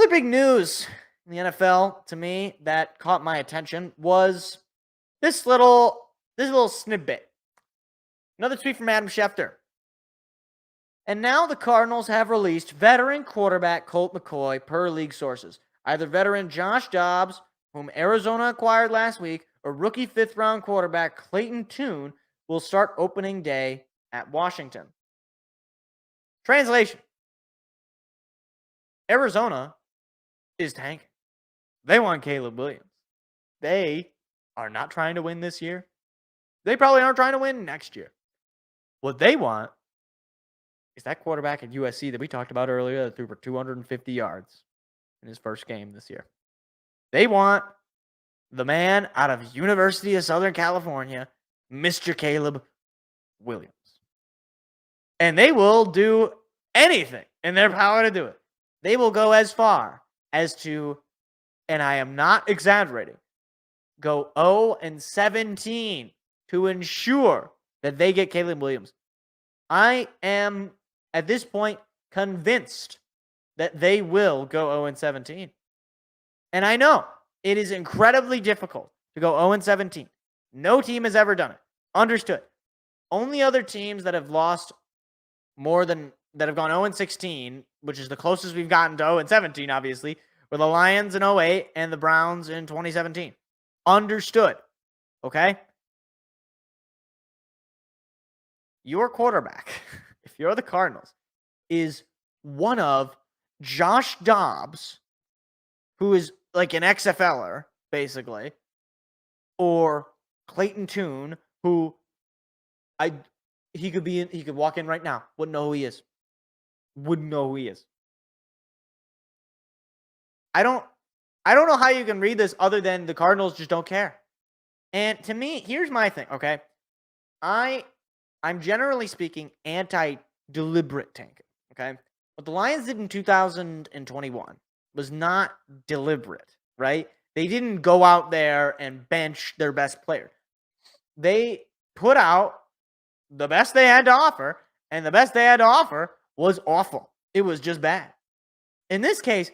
other big news in the NFL to me that caught my attention was this little snippet. Another tweet from Adam Schefter. And now the Cardinals have released veteran quarterback Colt McCoy per league sources. Either veteran Josh Dobbs, whom Arizona acquired last week, or rookie fifth-round quarterback Clayton Tune will start opening day at Washington. Translation. Arizona is tanking. They want Caleb Williams. They are not trying to win this year. They probably aren't trying to win next year. What they want is that quarterback at USC that we talked about earlier that threw for 250 yards in his first game this year. They want the man out of University of Southern California, Mr. Caleb Williams. And they will do anything in their power to do it. They will go as far as to, and I am not exaggerating, go 0-17 to ensure that they get Caleb Williams. I am, at this point, convinced that they will go 0-17. And I know it is incredibly difficult to go 0-17. No team has ever done it. Understood. Only other teams that have lost that have gone 0-16, which is the closest we've gotten to 0-17, obviously, were the Lions in 2008 and the Browns in 2017. Understood. Okay? Your quarterback, if you're the Cardinals, is one of Josh Dobbs, who is like an XFLer, basically, or Clayton Tune, who he could walk in right now, wouldn't know who he is. Wouldn't know who he is. I don't know how you can read this other than the Cardinals just don't care. And to me, here's my thing, okay? I'm generally speaking anti-deliberate tanking, okay? What the Lions did in 2021 was not deliberate, right? They didn't go out there and bench their best player. They put out the best they had to offer, and the best they had to offer was awful. It was just bad. In this case,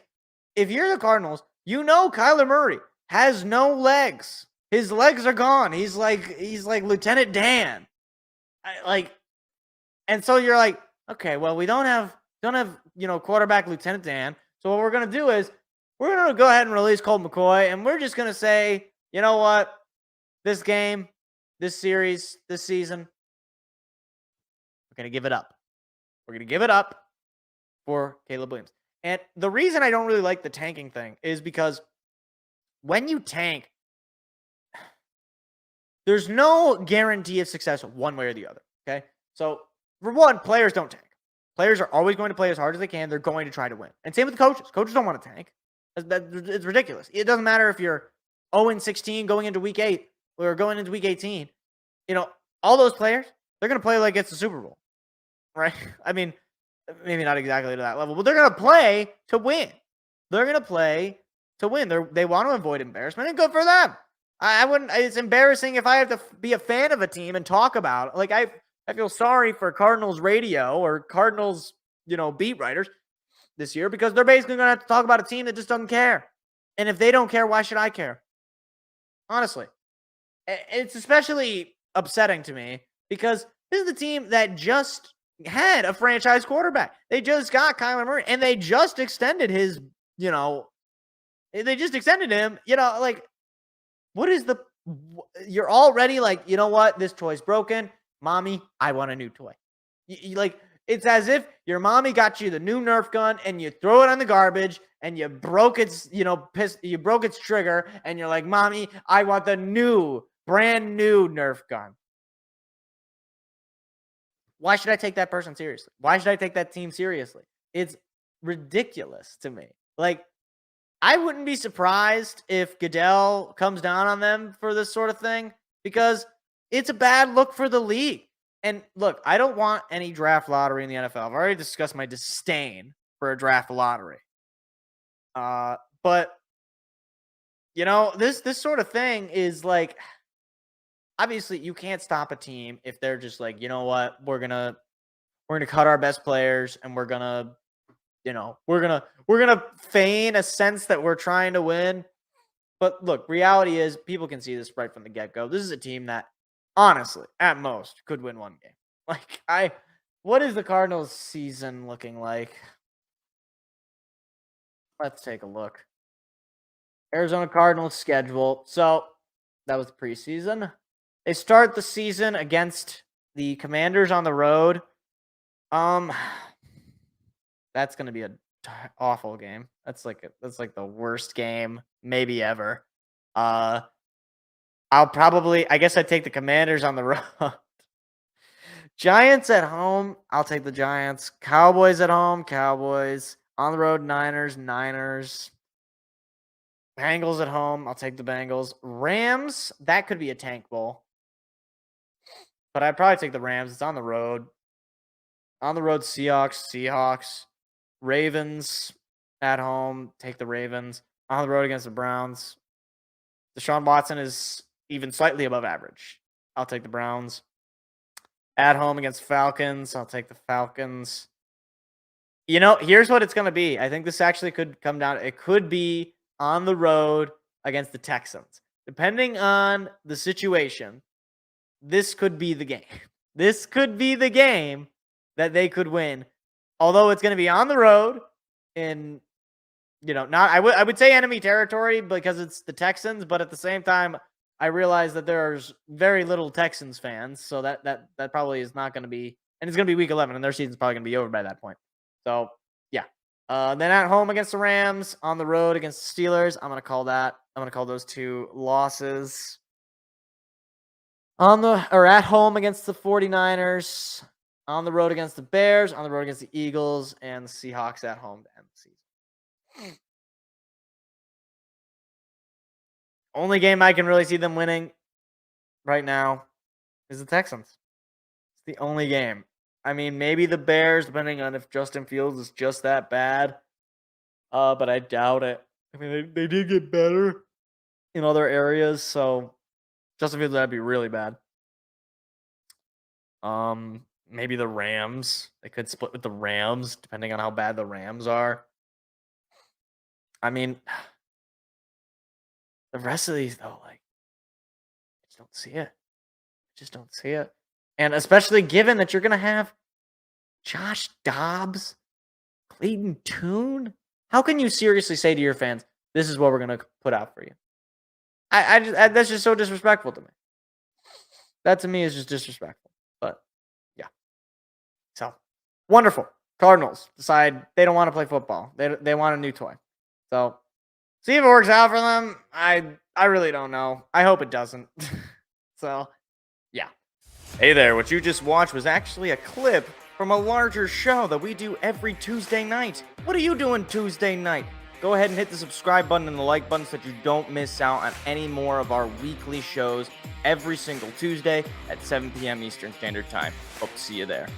if you're the Cardinals, you know Kyler Murray has no legs. His legs are gone. He's like Lieutenant Dan. And so you're like, okay, well, we don't have quarterback Lieutenant Dan. So what we're gonna do is we're gonna go ahead and release Colt McCoy, and we're just gonna say, you know what, this game, this series, this season, we're gonna give it up. We're gonna give it up for Caleb Williams. And the reason I don't really like the tanking thing is because when you tank, there's no guarantee of success one way or the other, okay? So, for one, players don't tank. Players are always going to play as hard as they can. They're going to try to win. And same with the coaches. Coaches don't want to tank. It's ridiculous. It doesn't matter if you're 0-16 going into week 8 or going into week 18. All those players, they're going to play like it's the Super Bowl, right? I mean, maybe not exactly to that level, but they're going to play to win. They're going to play to win. They want to avoid embarrassment, and good for them. I wouldn't. It's embarrassing if I have to be a fan of a team and talk about it. Like I feel sorry for Cardinals radio or Cardinals, beat writers this year because they're basically going to have to talk about a team that just doesn't care. And if they don't care, why should I care? Honestly, it's especially upsetting to me because this is the team that just had a franchise quarterback. They just got Kyler Murray, and they just extended his. They just extended him. What is you're already like, you know what? This toy's broken. Mommy, I want a new toy. It's as if your mommy got you the new Nerf gun and you throw it on the garbage and you broke its, you broke its trigger and you're like, Mommy, I want the brand new Nerf gun. Why should I take that person seriously? Why should I take that team seriously? It's ridiculous to me. I wouldn't be surprised if Goodell comes down on them for this sort of thing because it's a bad look for the league. And look, I don't want any draft lottery in the NFL. I've already discussed my disdain for a draft lottery. But this sort of thing is like, obviously you can't stop a team if they're just like, you know what, we're gonna cut our best players and we're gonna we're gonna feign a sense that we're trying to win. But look, reality is people can see this right from the get-go. This is a team that, honestly, at most, could win one game. What is the Cardinals season looking like? Let's take a look. Arizona Cardinals schedule. So that was the preseason. They start the season against the Commanders on the road. That's gonna be a awful game. That's like the worst game maybe ever. I guess I'd take the Commanders on the road. Giants at home, I'll take the Giants. Cowboys at home, Cowboys. On the road, Niners. Bengals at home, I'll take the Bengals. Rams, that could be a tank bowl. But I'd probably take the Rams. It's on the road. On the road, Seahawks. Ravens at home, take the Ravens. On the road against the Browns. Deshaun Watson is even slightly above average. I'll take the Browns. At home against Falcons, I'll take the Falcons. Here's what it's going to be. I think this actually could come down. It could be on the road against the Texans. Depending on the situation, this could be the game. This could be the game that they could win. Although it's going to be on the road in, I would say enemy territory because it's the Texans, but at the same time, I realize that there's very little Texans fans, so that probably is not going to be, and it's going to be week 11, and their season's probably going to be over by that point. So, yeah. Then at home against the Rams, on the road against the Steelers, I'm going to call that. I'm going to call those two losses. At home against the 49ers, on the road against the Bears, on the road against the Eagles, and the Seahawks at home to end the season. Only game I can really see them winning right now is the Texans. It's the only game. I mean, maybe the Bears, depending on if Justin Fields is just that bad. But I doubt it. I mean, they did get better in other areas, so Justin Fields would be really bad. Maybe the Rams. They could split with the Rams, depending on how bad the Rams are. I mean, the rest of these, though, I just don't see it. Just don't see it. And especially given that you're going to have Josh Dobbs, Clayton Tune. How can you seriously say to your fans, this is what we're going to put out for you? That's just so disrespectful to me. That to me is just disrespectful. But, yeah. So, wonderful. Cardinals decide they don't want to play football. They want a new toy. So, see if it works out for them. I really don't know. I hope it doesn't. So, yeah. Hey there, what you just watched was actually a clip from a larger show that we do every Tuesday night. What are you doing Tuesday night? Go ahead and hit the subscribe button and the like button so that you don't miss out on any more of our weekly shows every single Tuesday at 7 p.m. Eastern Standard Time. Hope to see you there.